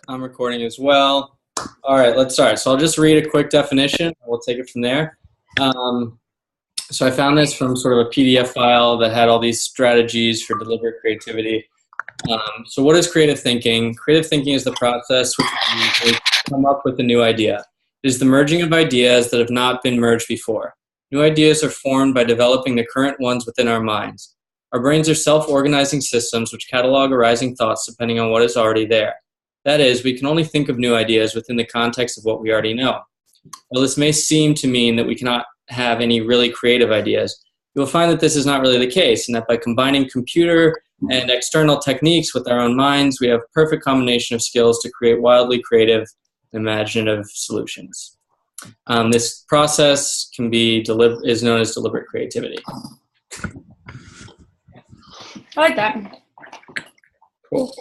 I'm recording as well. All right, let's start. So I'll just read a quick definition. We'll take it from there. So I found this from sort of a PDF file that had all these strategies for deliberate creativity. So what is creative thinking? Creative thinking is the process which we use to come up with a new idea. It is the merging of ideas that have not been merged before. New ideas are formed by developing the current ones within our minds. Our brains are self-organizing systems which catalog arising thoughts depending on what is already there. That is, we can only think of new ideas within the context of what we already know. While this may seem to mean that we cannot have any really creative ideas, you'll find that this is not really the case, and that by combining computer and external techniques with our own minds, we have a perfect combination of skills to create wildly creative, imaginative solutions. This process can be is known as deliberate creativity. I like that. Cool.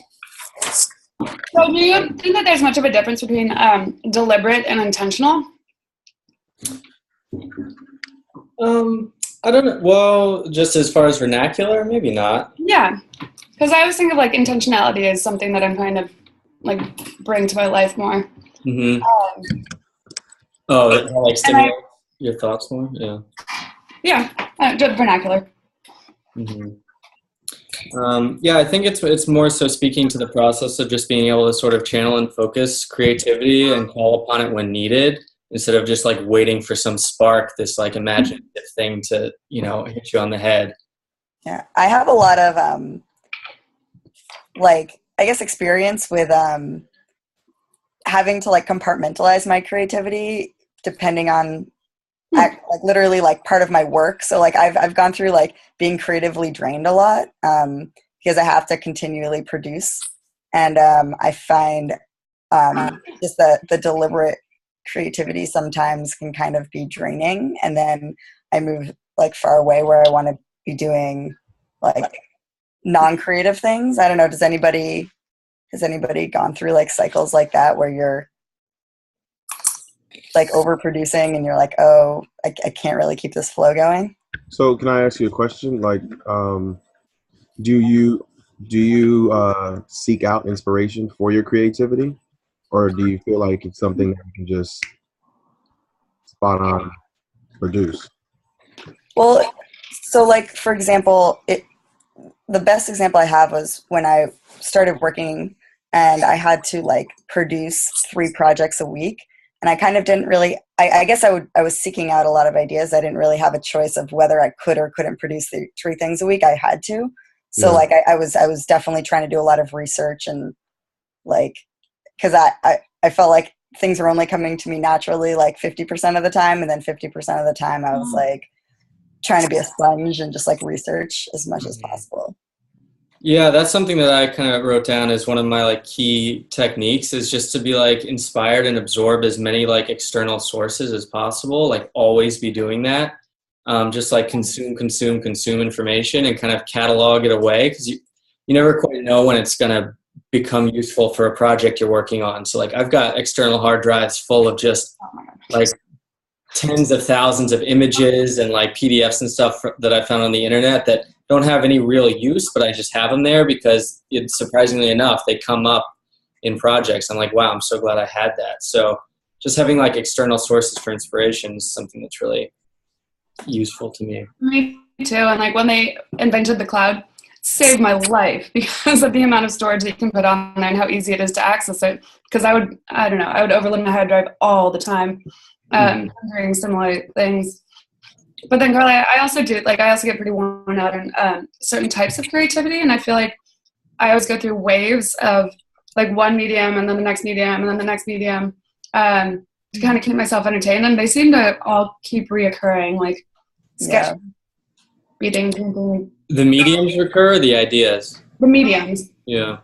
So do you think that there's much of a difference between deliberate and intentional? I don't know. Well, just as far as vernacular, maybe not. Yeah, because I always think of like intentionality as something that I'm kind of like bring to my life more. Mm-hmm. That like stimulates your thoughts more? Yeah. Yeah, just vernacular. Mm-hmm. Yeah, I think it's more so speaking to the process of just being able to sort of channel and focus creativity and call upon it when needed, instead of just like waiting for some spark, this like imaginative thing to, hit you on the head. Yeah, I have a lot of experience with having to like compartmentalize my creativity depending on literally like part of my work. So like I've gone through like being creatively drained a lot because I have to continually produce, and I find just the deliberate creativity sometimes can kind of be draining, and then I move like far away where I want to be doing like non-creative things. I don't know. Has anybody gone through like cycles like that where you're like overproducing and you're like, oh, I can't really keep this flow going? So can I ask you a question? Like, do you seek out inspiration for your creativity, or do you feel like it's something that you can just spot on produce? Well, so like, for example, the best example I have was when I started working and I had to like produce 3 projects a week. And I kind of didn't really, I guess I was seeking out a lot of ideas. I didn't really have a choice of whether I could or couldn't produce the 3 things a week. I had to. So Yeah. like I was definitely trying to do a lot of research, and like, cause I felt like things were only coming to me naturally like 50% of the time. And then 50% of the time I was like trying to be a sponge and just like research as much as possible. Yeah, that's something that I kind of wrote down as one of my like key techniques, is just to be like inspired and absorb as many like external sources as possible. Like always be doing that. Just like consume information and kind of catalog it away, because you never quite know when it's going to become useful for a project you're working on. So like I've got external hard drives full of just like tens of thousands of images and like PDFs and stuff that I found on the internet that don't have any real use, but I just have them there because surprisingly enough, they come up in projects. I'm like, wow, I'm so glad I had that. So just having like external sources for inspiration is something that's really useful to me. Me too. And like when they invented the cloud, saved my life because of the amount of storage that you can put on there and how easy it is to access it. Because I would overload my hard drive all the time, doing similar things. But then, Carly, I also get pretty worn out in certain types of creativity, and I feel like I always go through waves of like one medium and then the next medium and then the next medium to kind of keep myself entertained, and they seem to all keep reoccurring, like sketch, reading, painting. The mediums recur, or the ideas? The mediums. Yeah.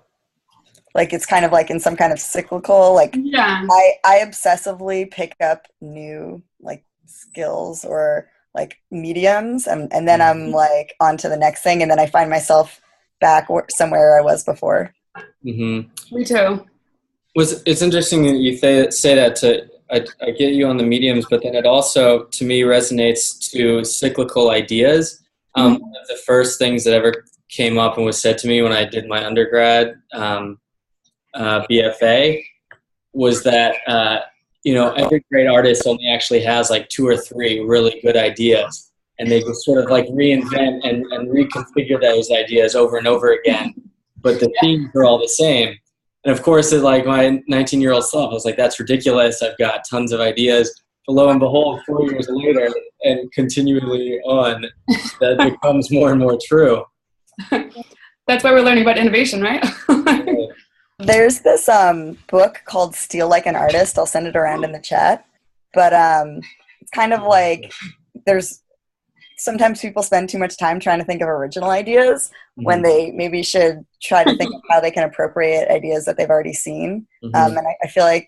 Like it's kind of like in some kind of cyclical, like yeah. I obsessively pick up new like skills or like mediums, and then I'm like on to the next thing, and then I find myself back somewhere I was before. Mm-hmm. Me too. It's interesting that you say that. I get you on the mediums, but then it also to me resonates to cyclical ideas. One of the first things that ever came up and was said to me when I did my undergrad BFA was that, every great artist only actually has like 2 or 3 really good ideas. And they just sort of like reinvent and reconfigure those ideas over and over again. But the themes are all the same. And of course, at like my 19-year-old self, I was like, that's ridiculous. I've got tons of ideas. But lo and behold, 4 years later and continually on, that becomes more and more true. That's why we're learning about innovation, right? There's this book called Steal Like an Artist. I'll send it around in the chat. But it's kind of like there's sometimes people spend too much time trying to think of original ideas when they maybe should try to think of how they can appropriate ideas that they've already seen. And I feel like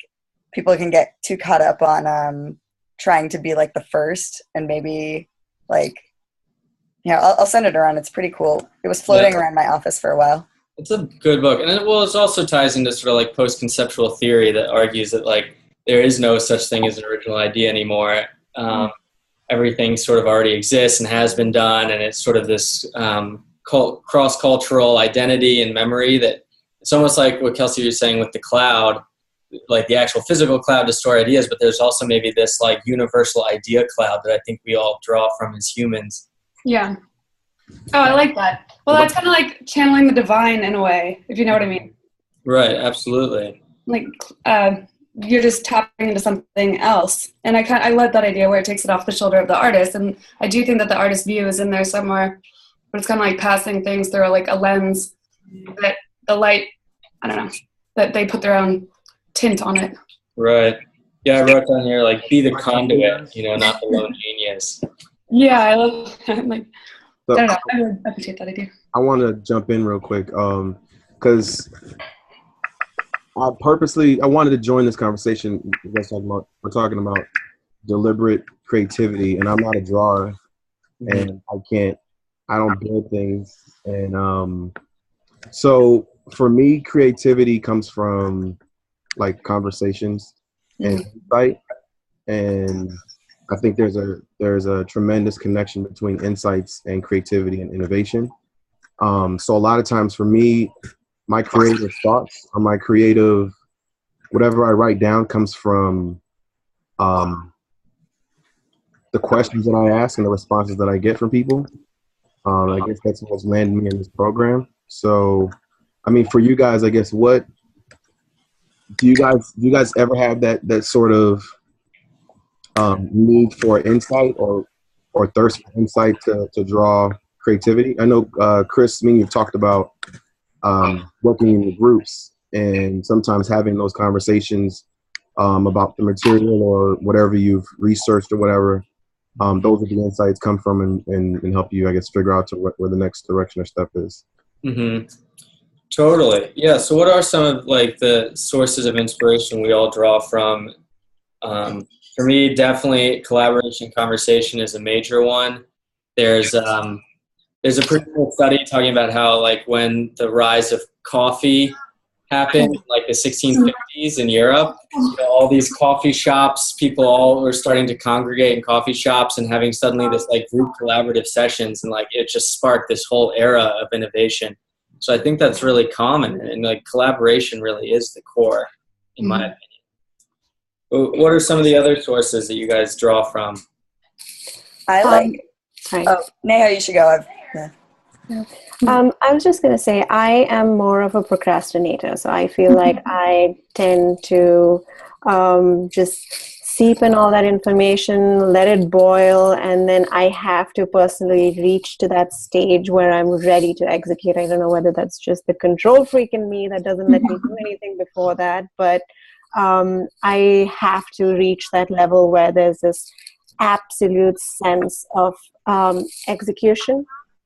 people can get too caught up on trying to be like the first, and maybe like, I'll send it around. It's pretty cool. It was floating around my office for a while. It's a good book. And it also ties into sort of like post-conceptual theory that argues that like there is no such thing as an original idea anymore. Everything sort of already exists and has been done, and it's sort of this cross-cultural identity and memory that it's almost like what Kelsey was saying with the cloud, like the actual physical cloud to store ideas, but there's also maybe this like universal idea cloud that I think we all draw from as humans. Yeah. Oh, I like that. Well, that's kind of like channeling the divine in a way, if you know what I mean. Right, absolutely. Like, you're just tapping into something else. And I love that idea where it takes it off the shoulder of the artist. And I do think that the artist view is in there somewhere, but it's kind of like passing things through like a lens that the light, I don't know, that they put their own tint on it. Right. Yeah, I wrote down here, like, be the conduit, not the lone genius. Yeah, I love that. Like, So, I don't know. I really appreciate that idea. I want to jump in real quick because I wanted to join this conversation. We're talking about deliberate creativity, and I'm not a drawer, and I don't build things. And so for me, creativity comes from like conversations and insight. And I think there's a tremendous connection between insights and creativity and innovation. So a lot of times for me, my creative thoughts or my creative, whatever I write down comes from the questions that I ask and the responses that I get from people. I guess that's what's landed me in this program. So, I mean, for you guys, I guess, what do you guys ever have that sort of need for insight or thirst for insight to draw creativity? I know, Chris, you've talked about working in groups and sometimes having those conversations about the material or whatever you've researched or whatever. Those are the insights come from and help you, I guess, figure out where the next direction or step is. Mm-hmm. Totally. Yeah. So what are some of like the sources of inspiration we all draw from? For me, definitely collaboration, conversation is a major one. There's a pretty cool study talking about how like when the rise of coffee happened, like the 1650s in Europe, all these coffee shops, people all were starting to congregate in coffee shops and having suddenly this like group collaborative sessions, and like it just sparked this whole era of innovation. So I think that's really common, and like collaboration really is the core, in my opinion. What are some of the other sources that you guys draw from? I like. Oh, Neha, you should go. I was just going to say, I am more of a procrastinator. So I feel like I tend to just seep in all that information, let it boil, and then I have to personally reach to that stage where I'm ready to execute. I don't know whether that's just the control freak in me that doesn't let me do anything before that, but I have to reach that level where there's this absolute sense of execution.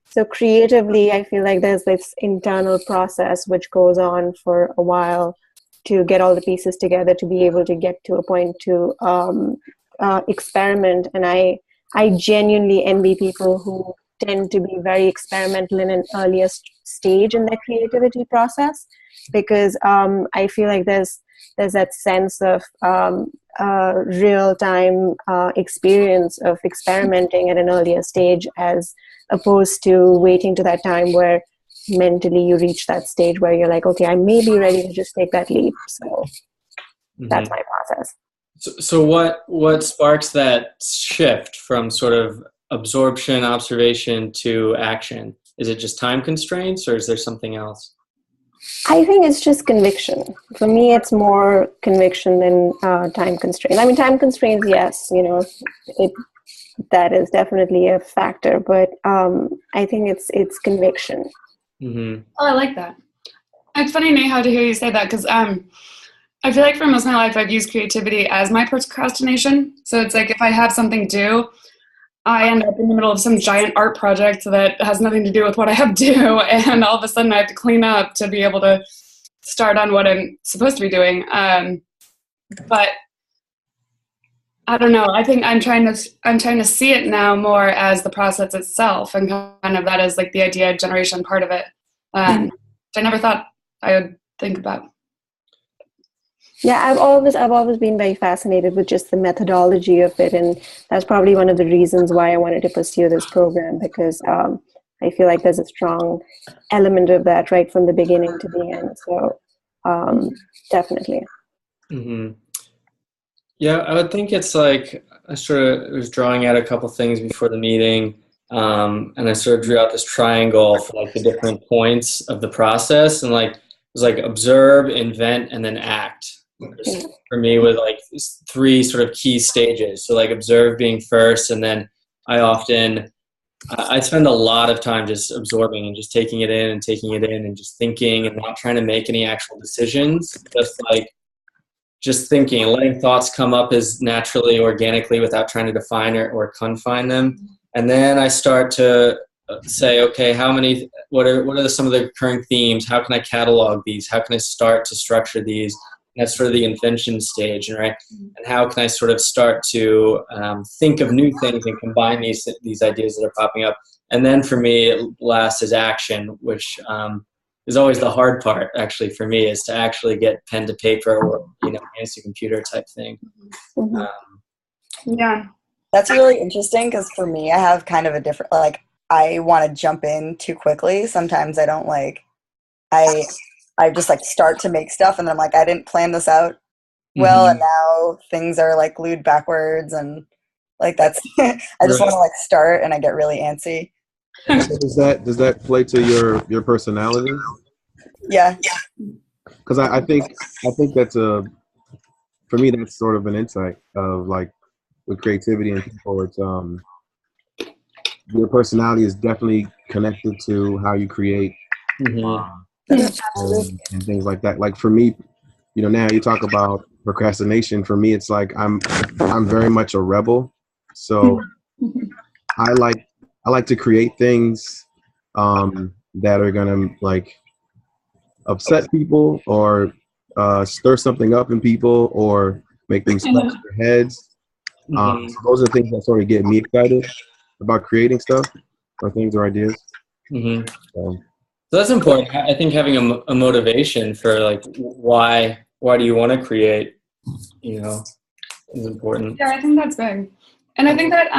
So creatively, I feel like there's this internal process which goes on for a while to get all the pieces together to be able to get to a point to experiment. And I genuinely envy people who tend to be very experimental in an earlier stage in their creativity process, because I feel like there's that sense of real-time experience of experimenting at an earlier stage, as opposed to waiting to that time where mentally you reach that stage where you're like, okay, I may be ready to just take that leap. So that's my process. So what sparks that shift from sort of absorption, observation to action? Is it just time constraints, or is there something else? I think it's just conviction. For me, it's more conviction than time constraints. I mean, time constraints, yes, that is definitely a factor, but I think it's conviction. Oh, I like that. It's funny, Neha, to hear you say that, because I feel like for most of my life I've used creativity as my procrastination. So it's like if I have something due, I end up in the middle of some giant art project that has nothing to do with what I have due, and all of a sudden I have to clean up to be able to start on what I'm supposed to be doing. But I don't know. I think I'm trying to see it now more as the process itself, and kind of that as like the idea generation part of it, which I never thought I would think about. Yeah, I've always been very fascinated with just the methodology of it, and that's probably one of the reasons why I wanted to pursue this program, because I feel like there's a strong element of that right from the beginning to the end. So definitely. Yeah, I would think it's like I sort of was drawing out a couple things before the meeting, and I sort of drew out this triangle for like the different points of the process, and like it was like observe, invent, and then act. For me, with like 3 sort of key stages. So like observe being first, and then I spend a lot of time just absorbing and just taking it in and just thinking and not trying to make any actual decisions. Just thinking and letting thoughts come up as naturally, organically, without trying to define or confine them. And then I start to say, okay, what are some of the recurring themes? How can I catalog these? How can I start to structure these? And that's sort of the invention stage, right? And how can I sort of start to think of new things and combine these ideas that are popping up? And then for me, last is action, which is always the hard part, actually, for me, is to actually get pen to paper or hands to computer type thing. Yeah, that's really interesting, because for me, I have kind of a different, like, I want to jump in too quickly. Sometimes I don't I just like start to make stuff, and then I'm like, I didn't plan this out well, and now things are like glued backwards, and like that's I just want to like start, and I get really antsy. So does that play to your personality? Yeah. Because I think that's for me, that's sort of an insight of like with creativity and people. It's your personality is definitely connected to how you create. And things like that. Like for me, now you talk about procrastination. For me, it's like I'm very much a rebel. So I like to create things that are gonna like upset people or stir something up in people or make them scratch their heads. So those are the things that sort of get me excited about creating stuff or things or ideas. So that's important. I think having a motivation for like why do you want to create, is important. Yeah, I think that's big, and I think that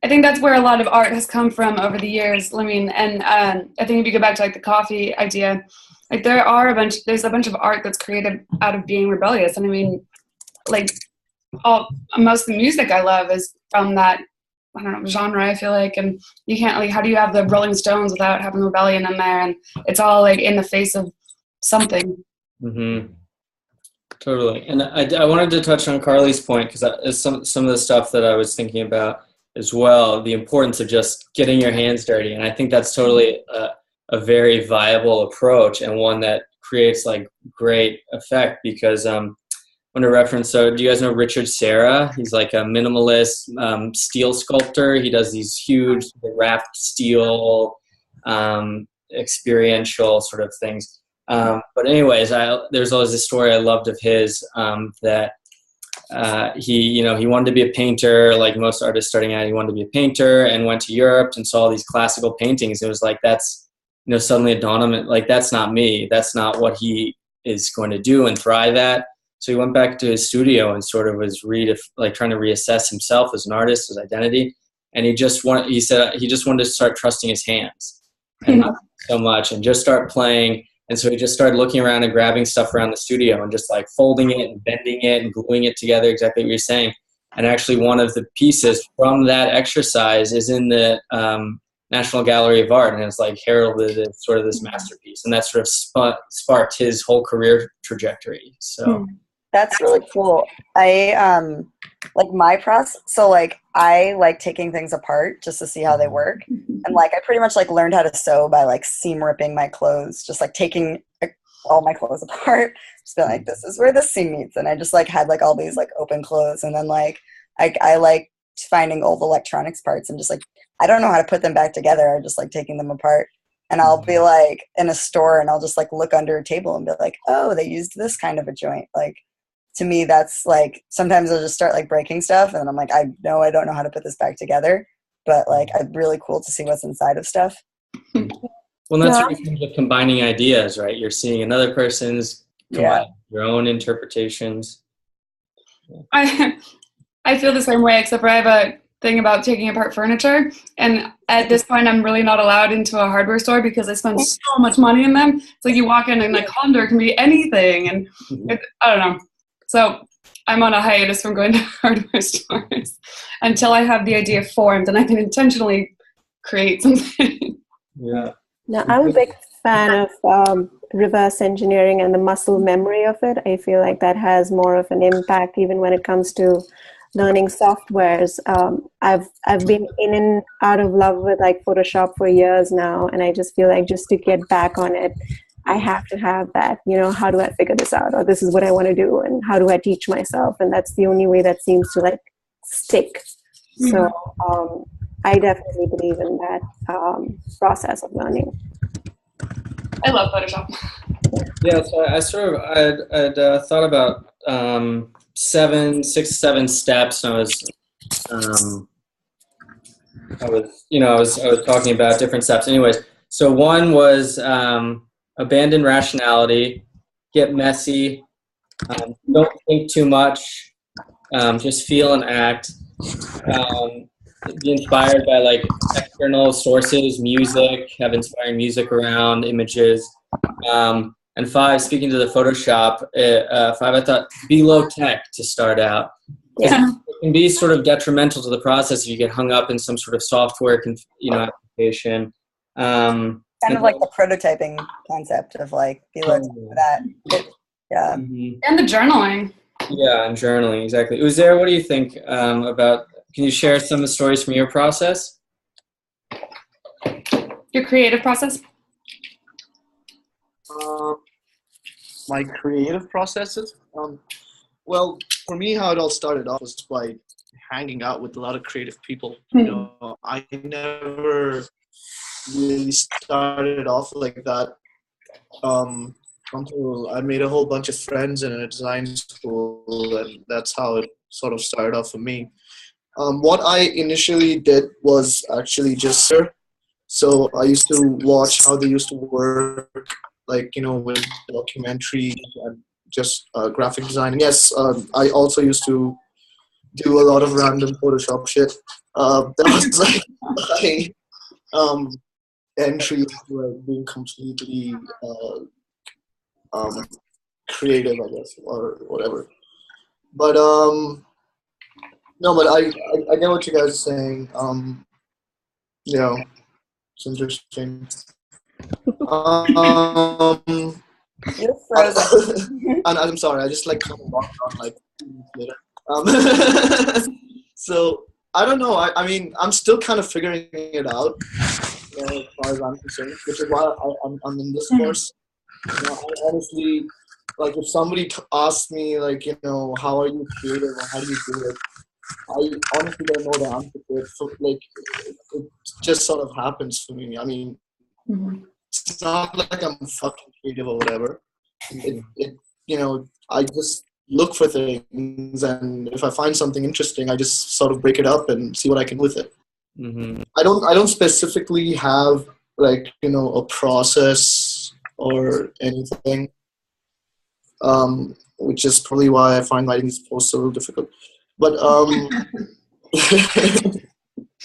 I think that's where a lot of art has come from over the years. I mean, and I think if you go back to like the coffee idea, like there's a bunch of art that's created out of being rebellious, and I mean, like most of the music I love is from that. I don't know, genre, I feel like, and you can't like, how do you have the Rolling Stones without having rebellion in there? And it's all like in the face of something. Totally. And I wanted to touch on Carly's point, because some of the stuff that I was thinking about as well, the importance of just getting your hands dirty. And I think that's totally a very viable approach, and one that creates like great effect, because I want to reference, so do you guys know Richard Serra? He's like a minimalist steel sculptor. He does these huge wrapped steel experiential sort of things. But anyways, there's always this story I loved of his that he wanted to be a painter, like most artists starting out. He wanted to be a painter and went to Europe and saw these classical paintings. It was like, that's, suddenly it dawned on him, like, that's not me. That's not what he is going to do and thrive at. So he went back to his studio and sort of was trying to reassess himself as an artist, his identity. and he said he just wanted to start trusting his hands and not so much, and just start playing. And so he just started looking around and grabbing stuff around the studio and just like folding it and bending it and gluing it together, exactly what you're saying. And actually one of the pieces from that exercise is in the National Gallery of Art, and it's like heralded as sort of this masterpiece. And that sort of sparked his whole career trajectory. So that's really cool. I like my process. So like I like taking things apart just to see how they work. And like I pretty much like learned how to sew by like seam ripping my clothes, just like taking all my clothes apart, just being like, this is where this seam meets. And I just like had like all these like open clothes, and then like I like finding old electronics parts and just like I don't know how to put them back together. I just like taking them apart. And I'll be like in a store and I'll just like look under a table and be like, oh, they used this kind of a joint. Like to me, that's like sometimes I'll just start like breaking stuff and I'm like, I know I don't know how to put this back together, but like it's really cool to see what's inside of stuff. Well, that's what comes with combining ideas, right? You're seeing another person's, your own interpretations. I feel the same way, except for I have a thing about taking apart furniture, and at this point I'm really not allowed into a hardware store because I spend so much money in them. It's like you walk in and like Honda can be anything, and I don't know. So I'm on a hiatus from going to hardware stores until I have the idea formed and I can intentionally create something. Yeah. Now, I'm a big fan of reverse engineering and the muscle memory of it. I feel like that has more of an impact even when it comes to learning softwares. I've been in and out of love with like Photoshop for years now, and I just feel like just to get back on it, I have to have that, how do I figure this out? Or this is what I want to do, and how do I teach myself? And that's the only way that seems to like stick. So I definitely believe in that process of learning. I love Photoshop. Yeah, so I'd thought about 6 to 7 steps. I was talking about different steps. Anyways, so one was abandon rationality, get messy, don't think too much, just feel and act. Be inspired by like external sources, music, have inspiring music around images. And 5, speaking to the Photoshop, 5, I thought be low tech to start out. Yeah. It can be sort of detrimental to the process if you get hung up in some sort of software, application. Kind of like the prototyping concept of like be low tech for that. Yeah. And the journaling. Yeah, and journaling, exactly. Uzair, what do you think about? Can you share some of the stories from your process? Your creative process? My creative processes? Well, for me, how it all started off was by hanging out with a lot of creative people. I never really started off like that until I made a whole bunch of friends in a design school, and that's how it sort of started off for me. What I initially did was actually just, so I used to watch how they used to work, like, with documentaries and just graphic design. And yes, I also used to do a lot of random Photoshop shit. That was like my entry into being completely creative, I guess, or whatever. But no, but I get what you guys are saying. It's interesting. You're frozen. And I'm sorry, I just like kind of walked on like 2 minutes later. So I don't know. I mean, I'm still kind of figuring it out, as far as I'm concerned, which is why I'm in this course. I honestly, like, if somebody asks me, like, how are you creative or how do you do it, I honestly don't know the answer to it. So, like, it just sort of happens for me. I mean, it's not like I'm fucking creative or whatever. I just look for things, and if I find something interesting, I just sort of break it up and see what I can do with it. I don't specifically have like a process or anything, which is probably why I find writing these posts a little difficult. But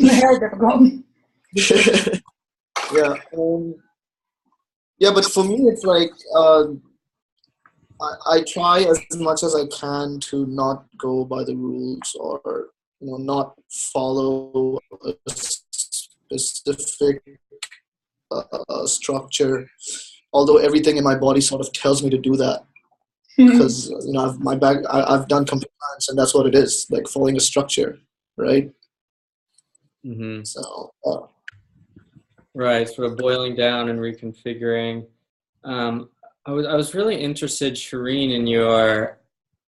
Very difficult. Yeah. Yeah, but for me, it's like I try as much as I can to not go by the rules or not follow a specific structure. Although everything in my body sort of tells me to do that, because I've done computer science, and that's what it is, like following a structure, right? Mm-hmm. So. Right, sort of boiling down and reconfiguring. I was really interested, Shireen, in your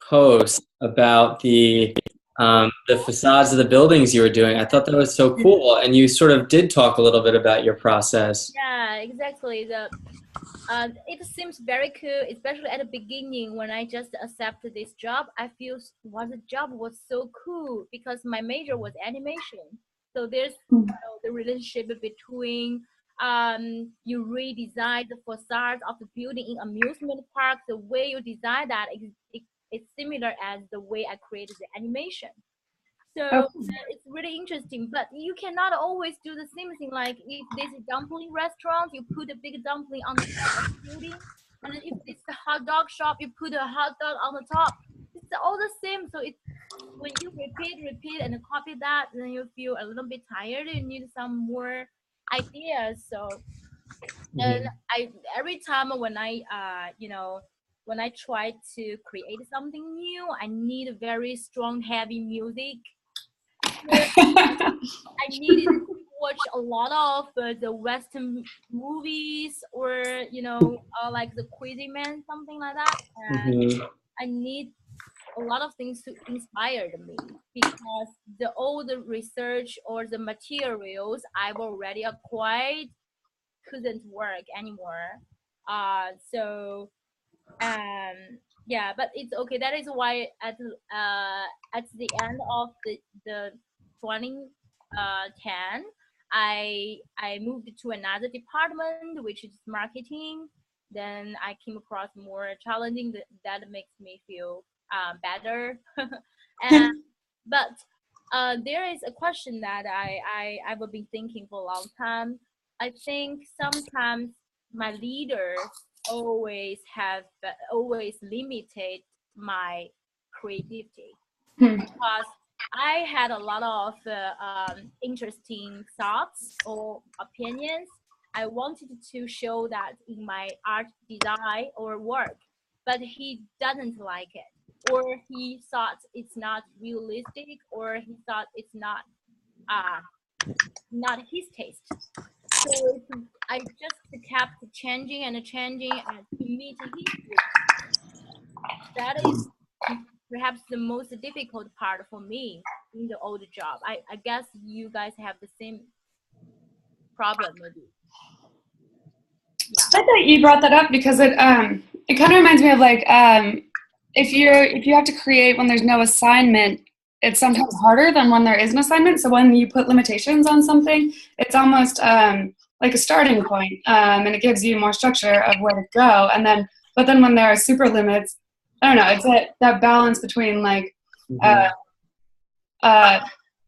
post about the facades of the buildings you were doing. I thought that was so cool, and you sort of did talk a little bit about your process. Yeah, exactly. It seems very cool, especially at the beginning when I just accepted this job. I feel the job was so cool because my major was animation. So there's the relationship between you redesign the facade of the building in amusement park. The way you design that is similar as the way I created the animation. So it's really interesting, but you cannot always do the same thing. Like if there's a dumpling restaurant, you put a big dumpling on the top of the building, and then if it's a hot dog shop, you put a hot dog on the top. It's all the same. So it's when you repeat, and copy that, then you feel a little bit tired. You need some more ideas. So and every time when I when I try to create something new, I need a very strong, heavy music. I needed to watch a lot of the Western movies, or like the Crazy Man, something like that. And I need a lot of things to inspire me, because all the research or the materials I've already acquired couldn't work anymore. So yeah, but it's okay. That is why at the end of the 2010, I moved to another department, which is marketing. Then I came across more challenging that makes me feel better. And but there is a question that I've been thinking for a long time. I think sometimes my leader always limited my creativity, because I had a lot of interesting thoughts or opinions. I wanted to show that in my art design or work, but he doesn't like it, or he thought it's not realistic, or he thought it's not his taste. So I just kept changing and changing and to meet his taste. That is perhaps the most difficult part for me in the old job. I guess you guys have the same problem, maybe. I thought you brought that up because it kind of reminds me of like if you have to create when there's no assignment, it's sometimes harder than when there is an assignment. So when you put limitations on something, it's almost like a starting point, and it gives you more structure of where to go. But then when there are super limits, I don't know. It's that balance between like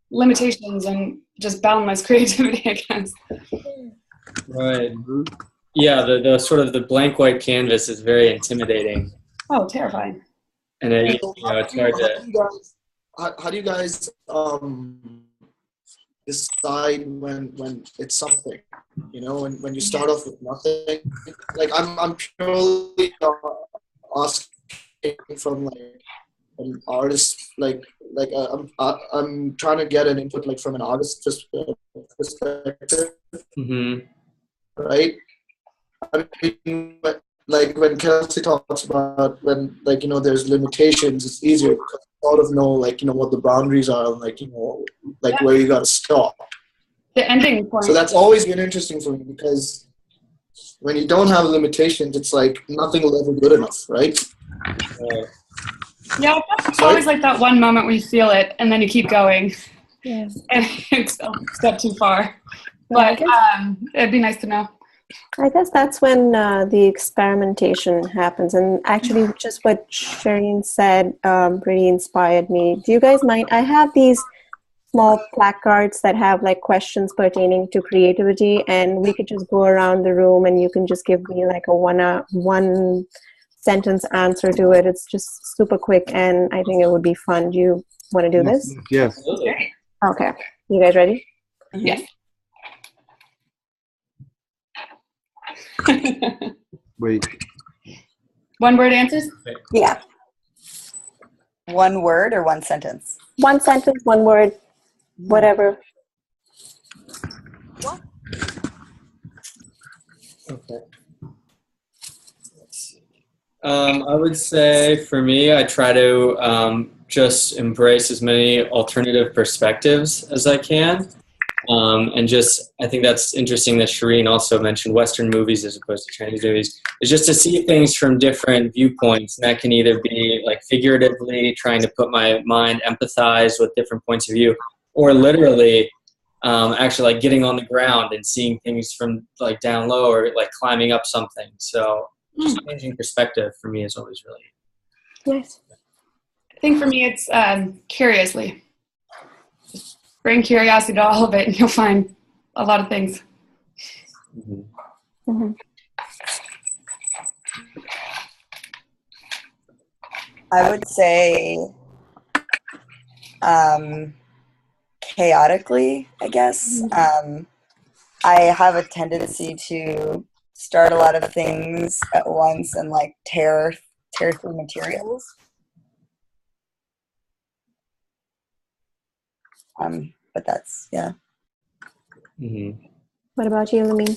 limitations and just boundless creativity, I guess. Right. Yeah, the sort of the blank white canvas is very intimidating. Oh, terrifying. And it's hard to. How do you guys decide when it's something? When you start off with nothing. Like I'm purely asking from like an artist, I'm trying to get an input like from an artist perspective, right? I mean, like when Kelsey talks about when there's limitations, it's easier because you sort of know what the boundaries are, and where you gotta stop. The ending point. So that's always been interesting for me, because when you don't have limitations, it's like nothing will ever be good enough, right? Yeah, it's always like that one moment where you feel it, and then you keep going. Yeah. And it's a step too far. But it'd be nice to know. I guess that's when the experimentation happens. And actually, just what Shireen said really inspired me. Do you guys mind? I have these small placards that have like questions pertaining to creativity, and we could just go around the room and you can just give me like a one sentence answer to it. It's just super quick, and I think it would be fun. Do you want to do this? Yes. Absolutely. Okay. You guys ready? Yes. Wait. One word answers? Yeah. One word or one sentence? One sentence, one word, whatever. Okay. I would say for me, I try to just embrace as many alternative perspectives as I can. And just, I think that's interesting that Shireen also mentioned Western movies as opposed to Chinese movies. Is just to see things from different viewpoints. And that can either be like figuratively trying to put my mind, empathize with different points of view, or literally actually like getting on the ground and seeing things from like down low or like climbing up something. So just changing perspective for me is always really Nice. I think for me it's curiously. Just bring curiosity to all of it and you'll find a lot of things. Mm-hmm. I would say chaotically, I guess. I have a tendency to start a lot of things at once and like tear through materials. But that's, yeah. What about you, Lamine?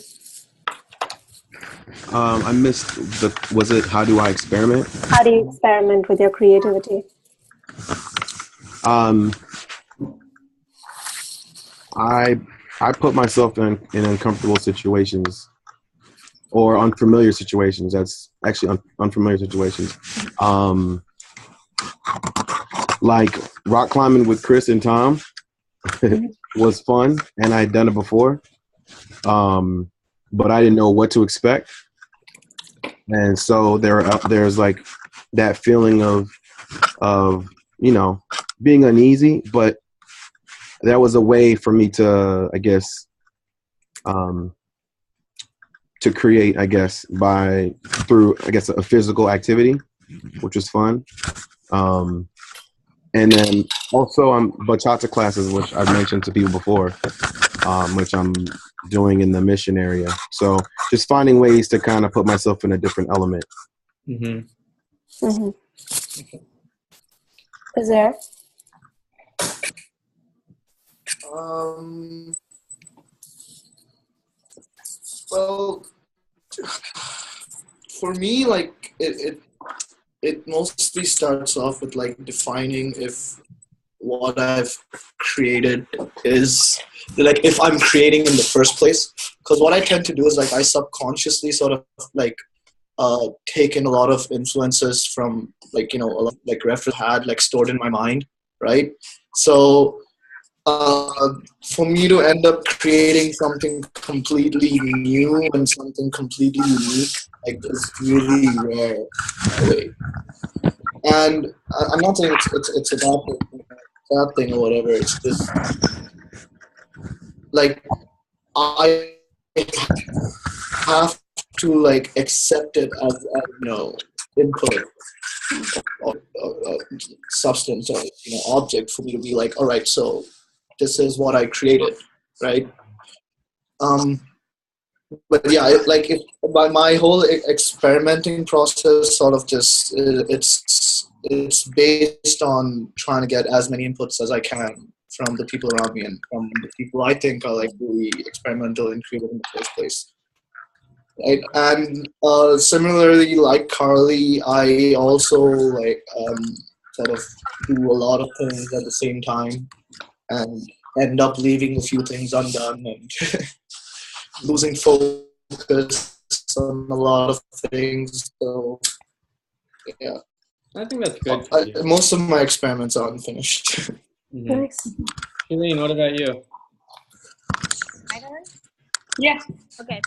I missed was it How Do I Experiment? How do you experiment with your creativity? I put myself in uncomfortable situations or unfamiliar situations. That's actually unfamiliar situations. Like rock climbing with Chris and Tom was fun, and I'd done it before. But I didn't know what to expect. And so there's like that feeling of being uneasy, but that was a way for me to, I guess, to create, I guess, through a physical activity, which was fun. And then also bachata classes, which I've mentioned to people before, which I'm doing in the mission area. So just finding ways to kind of put myself in a different element. Is there? Well, for me, like it mostly starts off with like defining if what I've created is like if I'm creating in the first place. Because what I tend to do is like I subconsciously sort of like take in a lot of influences from like a lot, like reference had like stored in my mind, right? So for me to end up creating something completely new and something completely unique, like is really rare in a way. And I'm not saying it's a bad thing or whatever. It's just like I have to like accept it as input or substance or object for me to be like, all right, so this is what I created, right? But yeah, by my whole experimenting process sort of just it's based on trying to get as many inputs as I can from the people around me and from the people I think are like really experimental and creative in the first place. Right? And similarly, like Carly, I also like sort of do a lot of things at the same time and end up leaving a few things undone and losing focus on a lot of things. So yeah, I think that's good. Most of my experiments are unfinished. Nice. Eileen, what about you? My turn? Yeah. Okay.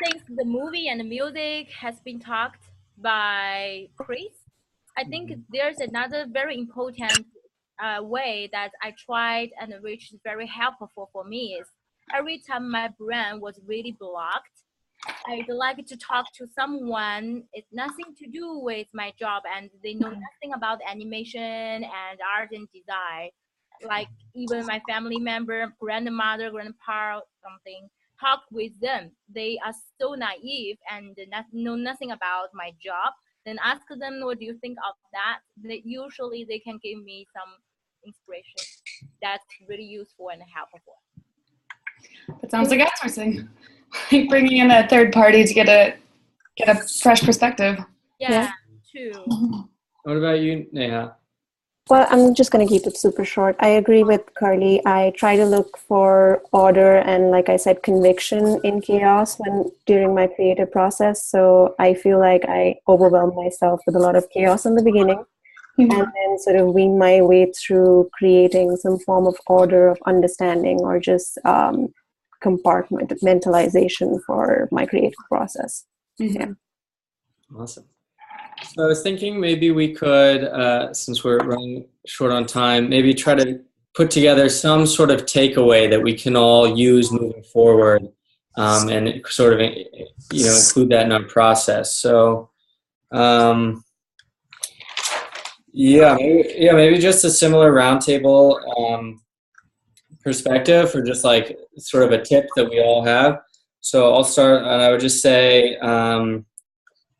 Since the movie and the music has been talked by Chris, I think there's another very important way that I tried and which is very helpful for me is every time my brain was really blocked, I'd like to talk to someone. It's nothing to do with my job, and they know nothing about animation and art and design. Like even my family member, grandmother, grandpa, something. Talk with them. They are so naive and know nothing about my job. Then ask them, what do you think of that? Usually they can give me some inspiration. That's really useful and helpful. That sounds like outsourcing. Like bringing in a third party to get a fresh perspective. Yeah, true. What about you, Neha? Well, I'm just going to keep it super short. I agree with Carly. I try to look for order and, like I said, conviction in chaos during my creative process. So I feel like I overwhelm myself with a lot of chaos in the beginning, and then sort of wean my way through creating some form of order, of understanding, or just compartmentalization for my creative process. Yeah. Awesome. So I was thinking maybe we could, since we're running short on time, maybe try to put together some sort of takeaway that we can all use moving forward, and sort of, include that in our process. So, maybe just a similar roundtable perspective, or just like sort of a tip that we all have. So I'll start, and I would just say,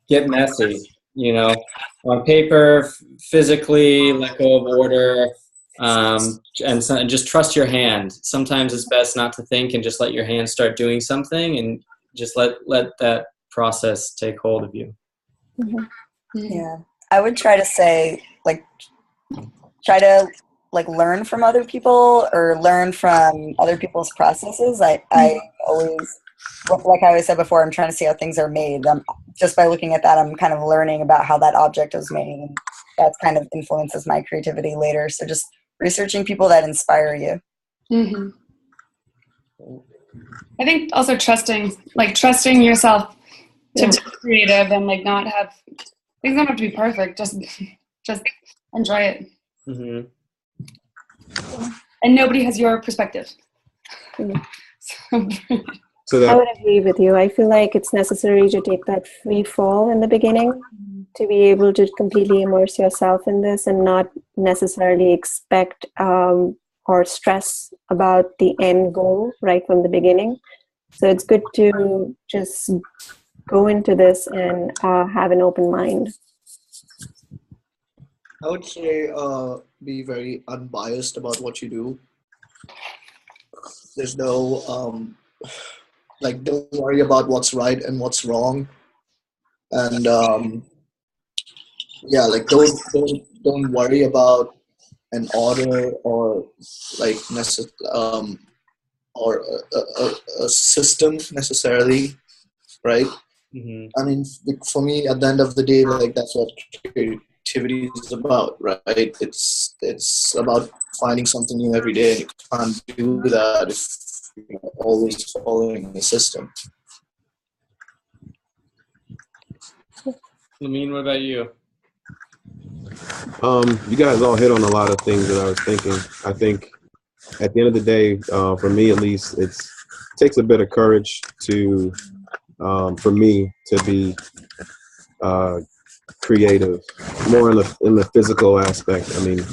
get messy. On paper, physically, let go of order, and just trust your hand. Sometimes it's best not to think and just let your hand start doing something, and just let that process take hold of you. Yeah, I would try to say, try to learn from other people or learn from other people's processes. I always, like I always said before, I'm trying to see how things are made. Just by looking at that, I'm kind of learning about how that object was made. And that kind of influences my creativity later. So just researching people that inspire you. Mm-hmm. I think also trusting yourself to be creative and not have, things don't have to be perfect. Just enjoy it. Mm-hmm. And nobody has your perspective. So I would agree with you. I feel like it's necessary to take that free fall in the beginning to be able to completely immerse yourself in this and not necessarily expect or stress about the end goal right from the beginning. So it's good to just go into this and have an open mind. I would say be very unbiased about what you do. There's no don't worry about what's right and what's wrong, and don't worry about an order or or a system necessarily, right? Mm-hmm. I mean, for me, at the end of the day, that's what creativity is about, right? It's about finding something new every day, and you can't do that if you're always following a system. Lamine, what about you? You guys all hit on a lot of things that I was thinking. I think at the end of the day, for me at least, it takes a bit of courage for me to be creative, more in the physical aspect. I mean,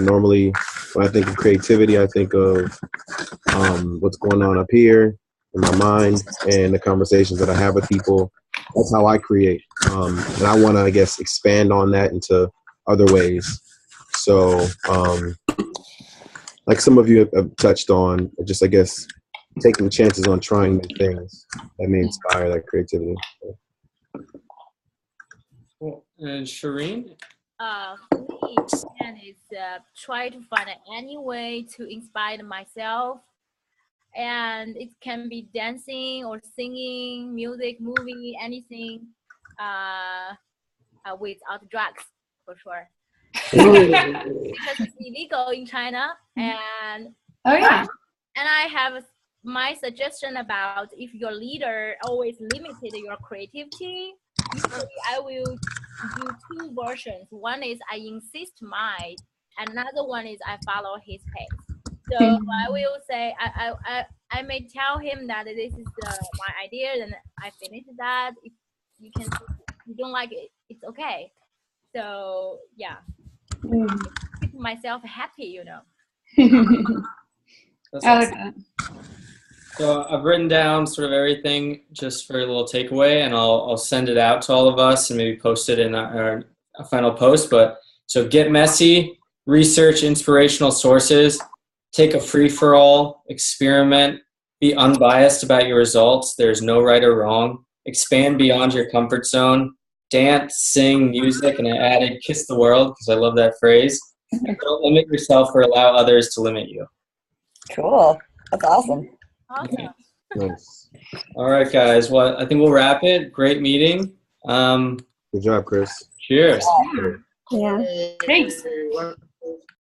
normally when I think of creativity, I think of what's going on up here in my mind and the conversations that I have with people. That's how I create, and I want to, I guess, expand on that into other ways. So, like some of you have touched on, just, I guess, taking chances on trying new things that may inspire that creativity. Cool. And Shireen? For me, again, is try to find any way to inspire myself. And it can be dancing or singing, music, movie, anything without drugs, for sure. Because it's illegal in China. And and I have my suggestion about if your leader always limited your creativity, usually I will do two versions. One is I insist my Another one is I follow his pace. So I will say I may tell him that this is my idea, and I finished that. If you can, you don't like it, it's okay. So yeah, keep myself happy, you know. That's I like awesome. that. So I've written down sort of everything just for a little takeaway, and I'll send it out to all of us and maybe post it in our final post. But so get messy, research inspirational sources, take a free-for-all, experiment, be unbiased about your results. There's no right or wrong. Expand beyond your comfort zone. Dance, sing, music, and I added kiss the world because I love that phrase. Don't limit yourself or allow others to limit you. Cool. That's awesome. Awesome. Nice. All right, guys. Well, I think we'll wrap it. Great meeting. Good job, Chris. Cheers. Yeah. Thanks.